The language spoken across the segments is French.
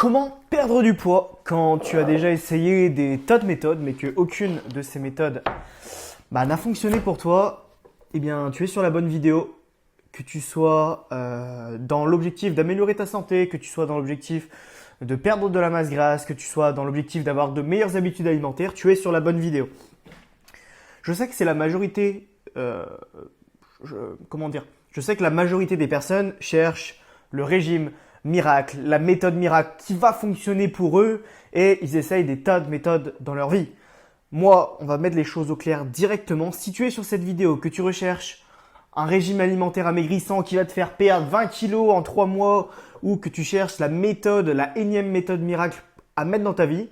Comment perdre du poids quand tu as déjà essayé des tas de méthodes mais qu'aucune de ces méthodes n'a fonctionné pour toi? Eh bien, tu es sur la bonne vidéo. Que tu sois dans l'objectif d'améliorer ta santé, que tu sois dans l'objectif de perdre de la masse grasse, que tu sois dans l'objectif d'avoir de meilleures habitudes alimentaires, tu es sur la bonne vidéo. Je sais que c'est la majorité, je sais que la majorité des personnes cherchent le régime miracle, la méthode miracle qui va fonctionner pour eux et ils essayent des tas de méthodes dans leur vie. Moi, on va mettre les choses au clair directement. Si tu es sur cette vidéo, que tu recherches un régime alimentaire amaigrissant qui va te faire perdre 20 kilos en 3 mois ou que tu cherches la méthode, la énième méthode miracle à mettre dans ta vie,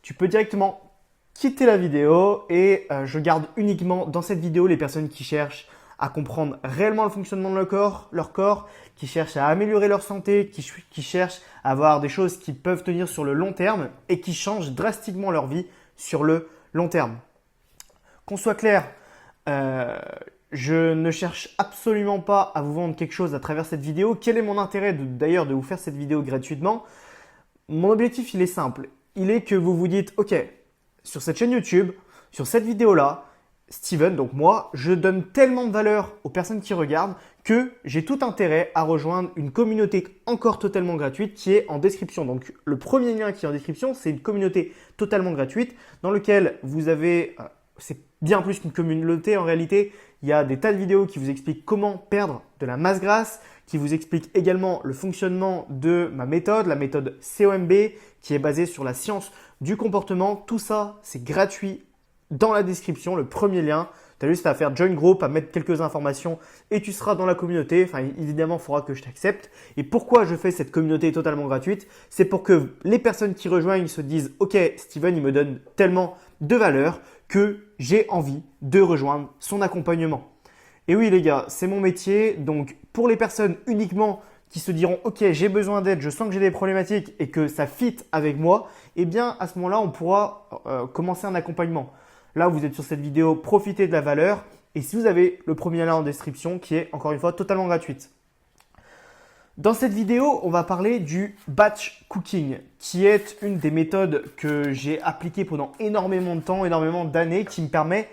tu peux directement quitter la vidéo et je garde uniquement dans cette vidéo les personnes qui cherchent à comprendre réellement le fonctionnement de leur corps, qui cherchent à améliorer leur santé, qui cherchent à avoir des choses qui peuvent tenir sur le long terme et qui changent drastiquement leur vie sur le long terme. Qu'on soit clair, je ne cherche absolument pas à vous vendre quelque chose à travers cette vidéo. Quel est mon intérêt d'ailleurs de vous faire cette vidéo gratuitement? Mon objectif, il est simple. Il est que vous vous dites, ok, sur cette chaîne YouTube, sur cette vidéo-là, Steven, donc moi, je donne tellement de valeur aux personnes qui regardent que j'ai tout intérêt à rejoindre une communauté encore totalement gratuite qui est en description. Donc le premier lien qui est en description, c'est une communauté totalement gratuite dans laquelle vous avez, c'est bien plus qu'une communauté en réalité, il y a des tas de vidéos qui vous expliquent comment perdre de la masse grasse, qui vous expliquent également le fonctionnement de ma méthode, la méthode COMB, qui est basée sur la science du comportement. Tout ça, c'est gratuit dans la description, le premier lien. Tu as juste à faire join group, à mettre quelques informations et tu seras dans la communauté. Enfin, évidemment, il faudra que je t'accepte. Et pourquoi je fais cette communauté totalement gratuite? C'est pour que les personnes qui rejoignent se disent « Ok, Steven, il me donne tellement de valeur que j'ai envie de rejoindre son accompagnement. » Et oui les gars, c'est mon métier. Donc pour les personnes uniquement qui se diront « Ok, j'ai besoin d'aide, je sens que j'ai des problématiques et que ça fit avec moi », eh bien à ce moment-là, on pourra commencer un accompagnement. Là, vous êtes sur cette vidéo, profitez de la valeur. Et si vous avez le premier lien en description qui est encore une fois totalement gratuite. Dans cette vidéo, on va parler du batch cooking qui est une des méthodes que j'ai appliquées pendant énormément de temps, énormément d'années qui me permet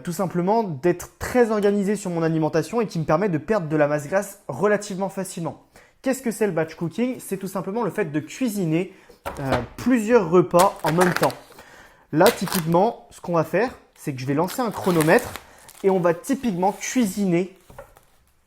tout simplement d'être très organisé sur mon alimentation et qui me permet de perdre de la masse grasse relativement facilement. Qu'est-ce que c'est le batch cooking? C'est tout simplement le fait de cuisiner plusieurs repas en même temps. Là, typiquement, ce qu'on va faire, c'est que je vais lancer un chronomètre et on va typiquement cuisiner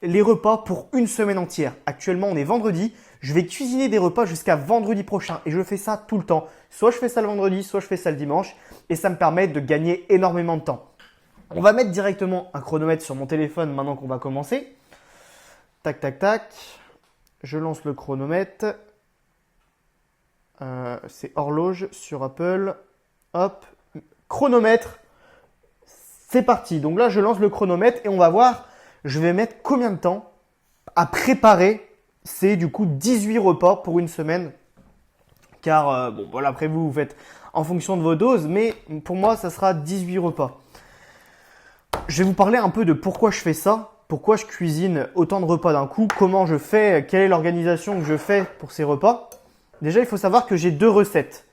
les repas pour une semaine entière. Actuellement, on est vendredi. Je vais cuisiner des repas jusqu'à vendredi prochain et je fais ça tout le temps. Soit je fais ça le vendredi, soit je fais ça le dimanche et ça me permet de gagner énormément de temps. On va mettre directement un chronomètre sur mon téléphone maintenant qu'on va commencer. Tac, tac, tac. Je lance le chronomètre. C'est horloge sur Apple. Hop, chronomètre. C'est parti. Donc là, je lance le chronomètre et on va voir, je vais mettre combien de temps à préparer. C'est du coup 18 repas pour une semaine. Car, bon, voilà, après vous faites en fonction de vos doses, mais pour moi, ça sera 18 repas. Je vais vous parler un peu de pourquoi je fais ça, pourquoi je cuisine autant de repas d'un coup, comment je fais, quelle est l'organisation que je fais pour ces repas. Déjà, il faut savoir que j'ai deux recettes.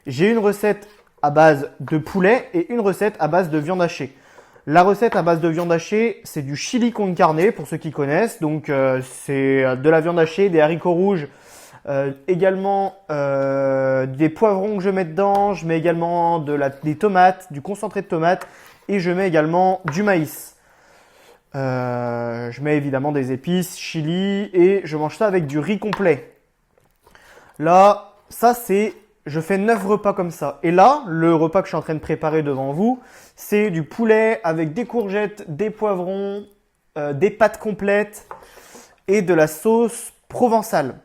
J'ai une recette à base de poulet et une recette à base de viande hachée. La recette à base de viande hachée, c'est du chili con carne pour ceux qui connaissent. Donc, c'est de la viande hachée, des haricots rouges, également des poivrons que je mets dedans. Je mets également des tomates, du concentré de tomates et je mets également du maïs. Je mets évidemment des épices, chili et je mange ça avec du riz complet. Là, ça c'est... Je fais 9 repas comme ça. Et là, le repas que je suis en train de préparer devant vous, c'est du poulet avec des courgettes, des poivrons, des pâtes complètes et de la sauce provençale.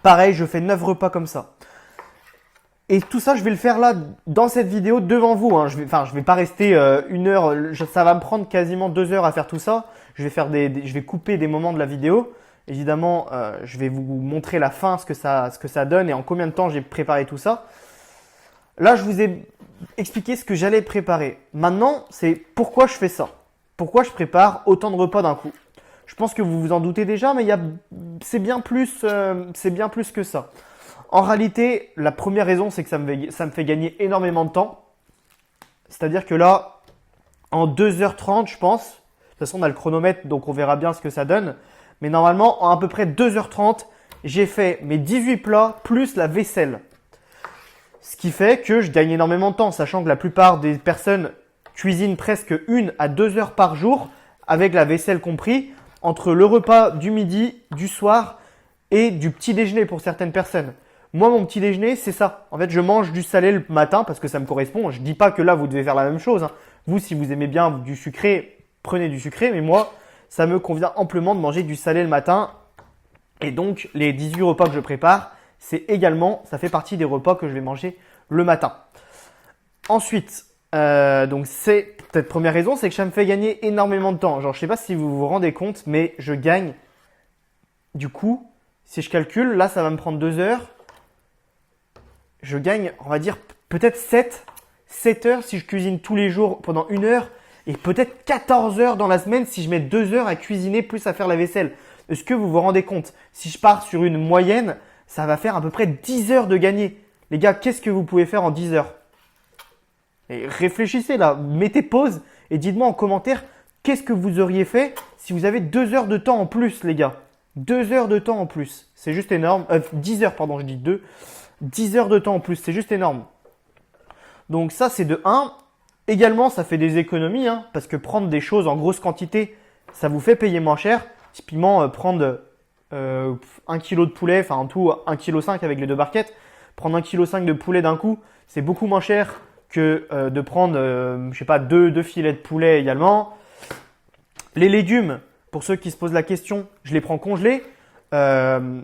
Pareil, je fais 9 repas comme ça. Et tout ça, je vais le faire là, dans cette vidéo, devant vous. Hein. Je vais pas rester une heure. Ça va me prendre quasiment 2 heures à faire tout ça. Je vais couper des moments de la vidéo. Évidemment, je vais vous montrer la fin, ce que ça donne et en combien de temps j'ai préparé tout ça. Là, je vous ai expliqué ce que j'allais préparer. Maintenant, c'est pourquoi je fais ça. Pourquoi je prépare autant de repas d'un coup. Je pense que vous vous en doutez déjà, mais c'est bien plus que ça. En réalité, la première raison, c'est que ça me fait gagner énormément de temps. C'est-à-dire que là, en 2h30, je pense, de toute façon, on a le chronomètre, donc on verra bien ce que ça donne. Mais normalement, en à peu près 2h30, j'ai fait mes 18 plats plus la vaisselle. Ce qui fait que je gagne énormément de temps, sachant que la plupart des personnes cuisinent presque 1 à 2 heures par jour, avec la vaisselle compris, entre le repas du midi, du soir et du petit déjeuner pour certaines personnes. Moi, mon petit déjeuner, c'est ça. En fait, je mange du salé le matin parce que ça me correspond. Je dis pas que là, vous devez faire la même chose, hein. Vous, si vous aimez bien du sucré, prenez du sucré. Mais moi, ça me convient amplement de manger du salé le matin. Et donc, les 18 repas que je prépare, ça fait partie des repas que je vais manger le matin. Ensuite, donc cette première raison, c'est que ça me fait gagner énormément de temps. Genre, je sais pas si vous vous rendez compte, mais je gagne, du coup, si je calcule, là, ça va me prendre 2 heures. Je gagne, on va dire, peut-être 7 heures si je cuisine tous les jours pendant 1 heure et peut-être 14 heures dans la semaine si je mets 2 heures à cuisiner plus à faire la vaisselle. Est-ce que vous vous rendez compte? Si je pars sur une moyenne, ça va faire à peu près 10 heures de gagner. Les gars, qu'est-ce que vous pouvez faire en 10 heures? Et réfléchissez là, mettez pause et dites-moi en commentaire qu'est-ce que vous auriez fait si vous avez 2 heures de temps en plus, les gars. 2 heures de temps en plus. C'est juste énorme. 10 heures, pardon, je dis 2. 10 heures de temps en plus, c'est juste énorme. Donc ça, c'est de 1. Également, ça fait des économies, hein, parce que prendre des choses en grosse quantité, ça vous fait payer moins cher. Typiquement, prendre 1 kg de poulet, enfin en tout 1,5 kg avec les 2 barquettes. Prendre 1,5 kg de poulet d'un coup, c'est beaucoup moins cher que de prendre, je sais pas, 2 filets de poulet également. Les légumes, pour ceux qui se posent la question, je les prends congelés. Il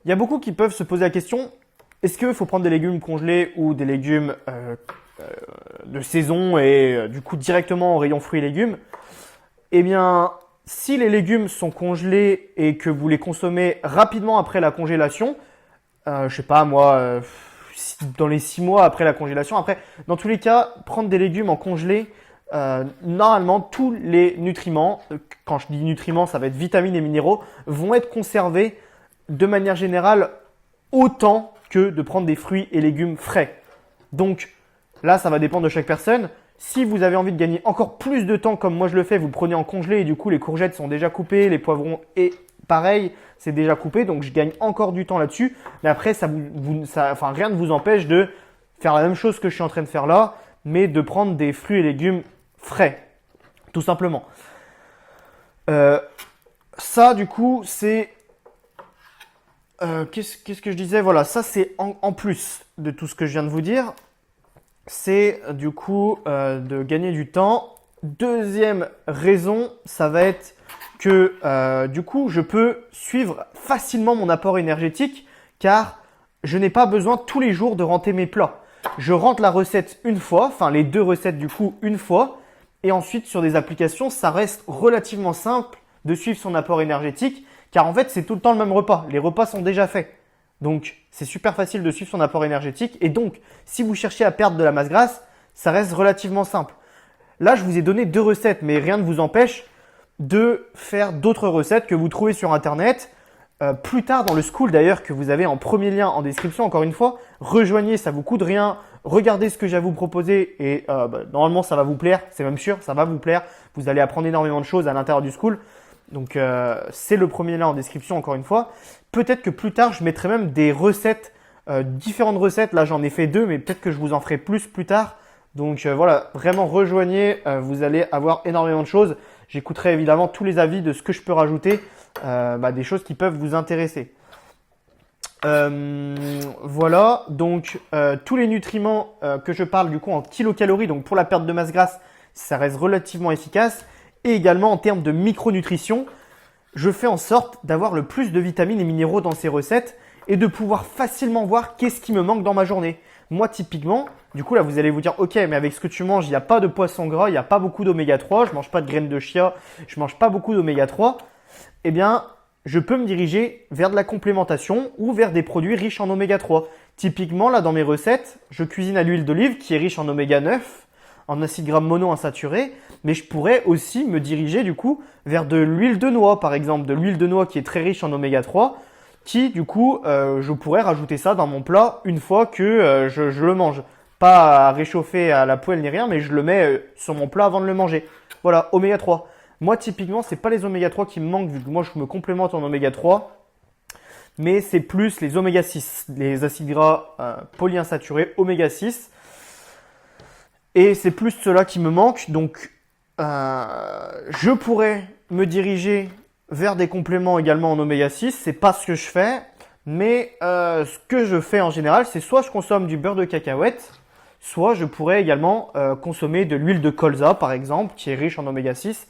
y a beaucoup qui peuvent se poser la question, est-ce qu'il faut prendre des légumes congelés ou des légumes de saison et du coup directement au rayon fruits et légumes? Eh bien, si les légumes sont congelés et que vous les consommez rapidement après la congélation, je sais pas moi, dans les 6 mois après la congélation, après, dans tous les cas, prendre des légumes en congelé, normalement tous les nutriments, quand je dis nutriments, ça va être vitamines et minéraux, vont être conservés de manière générale autant que de prendre des fruits et légumes frais. Donc là, ça va dépendre de chaque personne. Si vous avez envie de gagner encore plus de temps comme moi je le fais, vous le prenez en congelé et du coup les courgettes sont déjà coupées, les poivrons et pareil, c'est déjà coupé, donc je gagne encore du temps là-dessus. Mais après, rien ne vous empêche de faire la même chose que je suis en train de faire là, mais de prendre des fruits et légumes frais, tout simplement. Ça, du coup, c'est qu'est-ce que je disais? Voilà, ça c'est en plus de tout ce que je viens de vous dire. C'est du coup de gagner du temps. Deuxième raison, ça va être que du coup, je peux suivre facilement mon apport énergétique car je n'ai pas besoin tous les jours de rentrer mes plats. Je rentre la recette une fois, enfin les 2 recettes du coup une fois et ensuite sur des applications, ça reste relativement simple de suivre son apport énergétique car en fait, c'est tout le temps le même repas. Les repas sont déjà faits. Donc, c'est super facile de suivre son apport énergétique. Et donc, si vous cherchez à perdre de la masse grasse, ça reste relativement simple. Là, je vous ai donné 2 recettes, mais rien ne vous empêche de faire d'autres recettes que vous trouvez sur Internet. Plus tard dans le school d'ailleurs, que vous avez en premier lien en description, encore une fois, rejoignez, ça vous coûte rien. Regardez ce que j'ai à vous proposer et normalement, ça va vous plaire. C'est même sûr, ça va vous plaire. Vous allez apprendre énormément de choses à l'intérieur du school. Donc, c'est le premier lien en description, encore une fois. Peut-être que plus tard, je mettrai même des recettes, différentes recettes. Là, j'en ai fait 2, mais peut-être que je vous en ferai plus tard. Donc, voilà, vraiment rejoignez. Vous allez avoir énormément de choses. J'écouterai évidemment tous les avis de ce que je peux rajouter, des choses qui peuvent vous intéresser. Voilà, donc tous les nutriments que je parle du coup en kilocalories, donc pour la perte de masse grasse, ça reste relativement efficace. Et également en termes de micronutrition, je fais en sorte d'avoir le plus de vitamines et minéraux dans ces recettes et de pouvoir facilement voir qu'est-ce qui me manque dans ma journée. Moi typiquement, du coup là vous allez vous dire ok mais avec ce que tu manges, il n'y a pas de poisson gras, il n'y a pas beaucoup d'oméga 3, je mange pas de graines de chia, je mange pas beaucoup d'oméga 3. Eh bien, je peux me diriger vers de la complémentation ou vers des produits riches en oméga 3. Typiquement là dans mes recettes, je cuisine à l'huile d'olive qui est riche en oméga 9, en acides gras monoinsaturés, mais je pourrais aussi me diriger du coup vers de l'huile de noix par exemple, de l'huile de noix qui est très riche en oméga 3, qui du coup je pourrais rajouter ça dans mon plat une fois que je le mange. Pas à réchauffer à la poêle ni rien, mais je le mets sur mon plat avant de le manger. Voilà, oméga 3. Moi typiquement, c'est pas les oméga 3 qui me manquent vu que moi je me complémente en oméga 3, mais c'est plus les oméga 6, les acides gras polyinsaturés oméga 6. Et c'est plus cela qui me manque, donc je pourrais me diriger vers des compléments également en oméga 6, c'est pas ce que je fais, mais ce que je fais en général, c'est soit je consomme du beurre de cacahuète, soit je pourrais également consommer de l'huile de colza par exemple, qui est riche en oméga 6.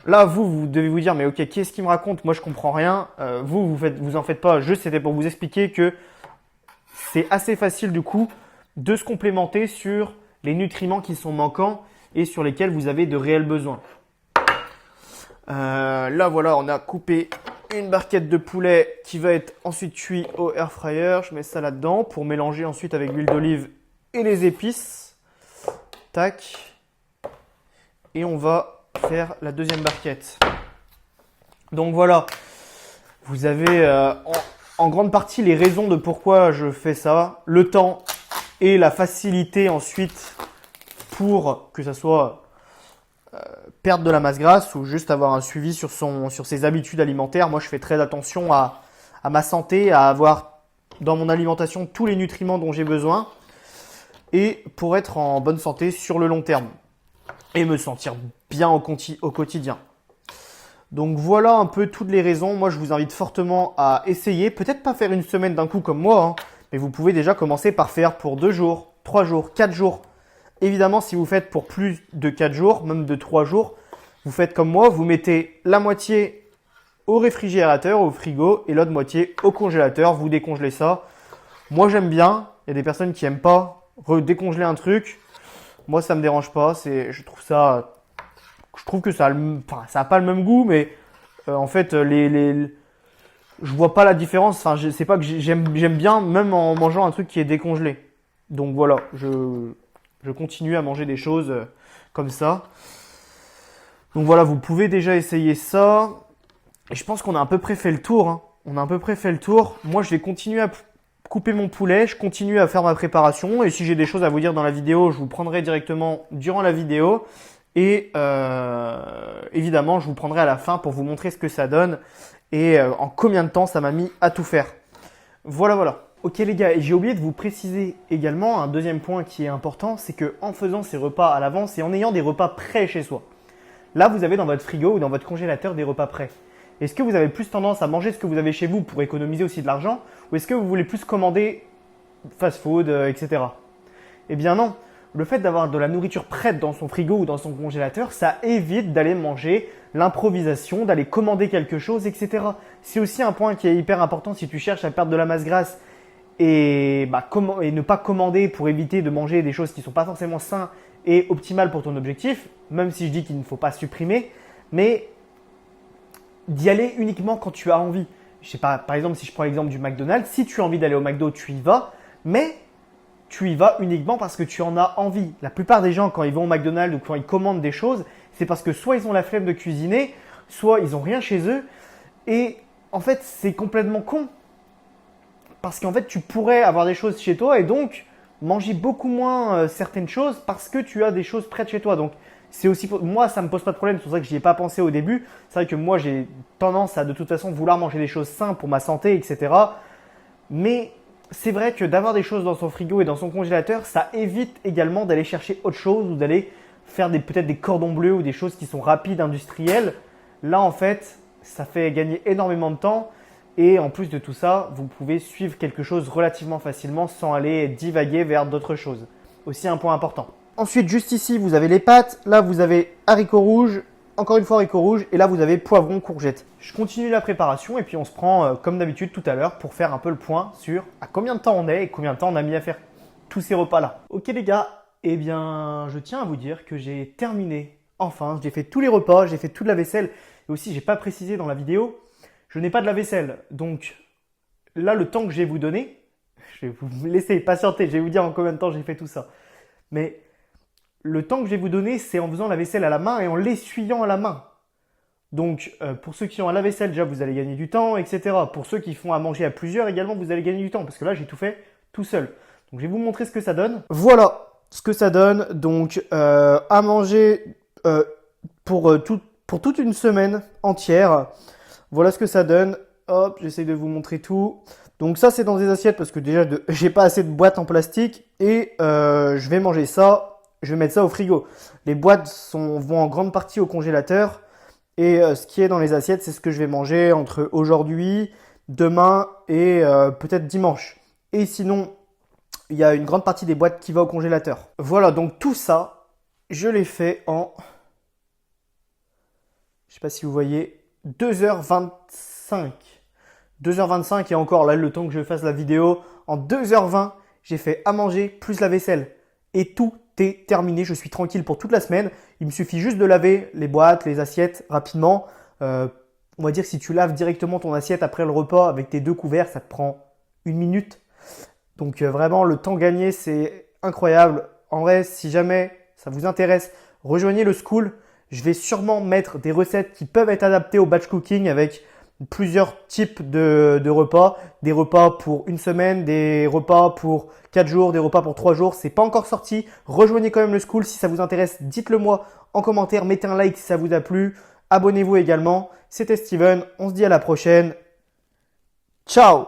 Là, vous devez vous dire, mais ok, qui est-ce qui me raconte? Moi, je comprends rien. Vous en faites pas. Juste, c'était pour vous expliquer que c'est assez facile du coup de se complémenter sur les nutriments qui sont manquants et sur lesquels vous avez de réels besoins. Là, voilà, on a coupé une barquette de poulet qui va être ensuite cuit au air fryer. Je mets ça là-dedans pour mélanger ensuite avec l'huile d'olive et les épices. Tac. Et on va faire la deuxième barquette. Donc voilà, vous avez en grande partie les raisons de pourquoi je fais ça, le temps et la facilité ensuite pour que ça soit perdre de la masse grasse ou juste avoir un suivi sur ses habitudes alimentaires. Moi je fais très attention à ma santé, à avoir dans mon alimentation tous les nutriments dont j'ai besoin et pour être en bonne santé sur le long terme et me sentir bien au quotidien. Donc voilà un peu toutes les raisons. Moi, je vous invite fortement à essayer. Peut-être pas faire une semaine d'un coup comme moi, hein, mais vous pouvez déjà commencer par faire pour 2 jours, 3 jours, 4 jours. Évidemment, si vous faites pour plus de 4 jours, même de 3 jours, vous faites comme moi, vous mettez la moitié au réfrigérateur, au frigo, et l'autre moitié au congélateur. Vous décongelez ça. Moi, j'aime bien. Il y a des personnes qui n'aiment pas décongeler un truc. Moi, ça me dérange pas. Je trouve que ça a pas le même goût, mais en fait, je vois pas la différence. Enfin, c'est pas que j'aime bien, même en mangeant un truc qui est décongelé. Donc voilà, je continue à manger des choses comme ça. Donc voilà, vous pouvez déjà essayer ça. Et je pense qu'on a à peu près fait le tour, hein. On a à peu près fait le tour. Moi, je vais continuer à couper mon poulet, je continue à faire ma préparation et si j'ai des choses à vous dire dans la vidéo, je vous prendrai directement durant la vidéo et évidemment, je vous prendrai à la fin pour vous montrer ce que ça donne et en combien de temps ça m'a mis à tout faire. Voilà. Ok les gars, et j'ai oublié de vous préciser également un deuxième point qui est important, c'est que en faisant ces repas à l'avance et en ayant des repas prêts chez soi, là vous avez dans votre frigo ou dans votre congélateur des repas prêts. Est-ce que vous avez plus tendance à manger ce que vous avez chez vous pour économiser aussi de l'argent ou est-ce que vous voulez plus commander fast-food, etc. Eh bien non, le fait d'avoir de la nourriture prête dans son frigo ou dans son congélateur, ça évite d'aller manger l'improvisation, d'aller commander quelque chose, etc. C'est aussi un point qui est hyper important si tu cherches à perdre de la masse grasse et ne pas commander pour éviter de manger des choses qui ne sont pas forcément saines et optimales pour ton objectif, même si je dis qu'il ne faut pas supprimer, mais d'y aller uniquement quand tu as envie. Je sais pas, par exemple, si je prends l'exemple du McDonald's, si tu as envie d'aller au McDo, tu y vas, mais tu y vas uniquement parce que tu en as envie. La plupart des gens, quand ils vont au McDonald's ou quand ils commandent des choses, c'est parce que soit ils ont la flemme de cuisiner, soit ils n'ont rien chez eux. Et en fait, c'est complètement con. Parce qu'en fait, tu pourrais avoir des choses chez toi et donc manger beaucoup moins certaines choses parce que tu as des choses près de chez toi. Donc, c'est aussi moi, ça me pose pas de problème. C'est pour ça que j'y ai pas pensé au début. C'est vrai que moi, j'ai tendance à de toute façon vouloir manger des choses saines pour ma santé, etc. Mais c'est vrai que d'avoir des choses dans son frigo et dans son congélateur, ça évite également d'aller chercher autre chose ou d'aller faire peut-être des cordons bleus ou des choses qui sont rapides, industrielles. Là, en fait, ça fait gagner énormément de temps. Et en plus de tout ça, vous pouvez suivre quelque chose relativement facilement sans aller divaguer vers d'autres choses. Aussi un point important. Ensuite, juste ici, vous avez les pâtes. Là, vous avez haricots rouges. Encore une fois, haricots rouges. Et là, vous avez poivrons, courgettes. Je continue la préparation et puis on se prend, comme d'habitude tout à l'heure, pour faire un peu le point sur à combien de temps on est et combien de temps on a mis à faire tous ces repas-là. Ok les gars, eh bien, je tiens à vous dire que j'ai terminé. Enfin, j'ai fait tous les repas, j'ai fait toute la vaisselle. Et aussi, j'ai pas précisé dans la vidéo, je n'ai pas de la vaisselle. Donc là, le temps que je vais vous donner, je vais vous laisser patienter. Je vais vous dire en combien de temps j'ai fait tout ça. Mais le temps que je vais vous donner, c'est en faisant la vaisselle à la main et en l'essuyant à la main. Donc, pour ceux qui ont à la vaisselle, déjà, vous allez gagner du temps, etc. Pour ceux qui font à manger à plusieurs, également, vous allez gagner du temps. Parce que là, j'ai tout fait tout seul. Donc, je vais vous montrer ce que ça donne. Voilà ce que ça donne. Donc, à manger pour toute une semaine entière. Voilà ce que ça donne. Hop, j'essaye de vous montrer tout. Donc ça, c'est dans des assiettes parce que déjà, j'ai pas assez de boîtes en plastique. Et je vais manger ça. Je vais mettre ça au frigo. Les boîtes vont en grande partie au congélateur. Et ce qui est dans les assiettes, c'est ce que je vais manger entre aujourd'hui, demain et peut-être dimanche. Et sinon, il y a une grande partie des boîtes qui va au congélateur. Voilà, donc tout ça, je l'ai fait en, je sais pas si vous voyez, 2h25. 2h25 et encore là, le temps que je fasse la vidéo, en 2h20, j'ai fait à manger plus la vaisselle. Et tout est terminé, je suis tranquille pour toute la semaine. Il me suffit juste de laver les boîtes, les assiettes rapidement. On va dire que si tu laves directement ton assiette après le repas avec tes 2 couverts, ça te prend 1 minute. Donc vraiment, le temps gagné, c'est incroyable. En vrai, si jamais ça vous intéresse, rejoignez le Skool. Je vais sûrement mettre des recettes qui peuvent être adaptées au batch cooking avec plusieurs types de repas. Des repas pour une semaine, des repas pour 4 jours, des repas pour 3 jours. C'est pas encore sorti. Rejoignez quand même le Skool si ça vous intéresse. Dites-le moi en commentaire. Mettez un like si ça vous a plu. Abonnez-vous également. C'était Steven. On se dit à la prochaine. Ciao!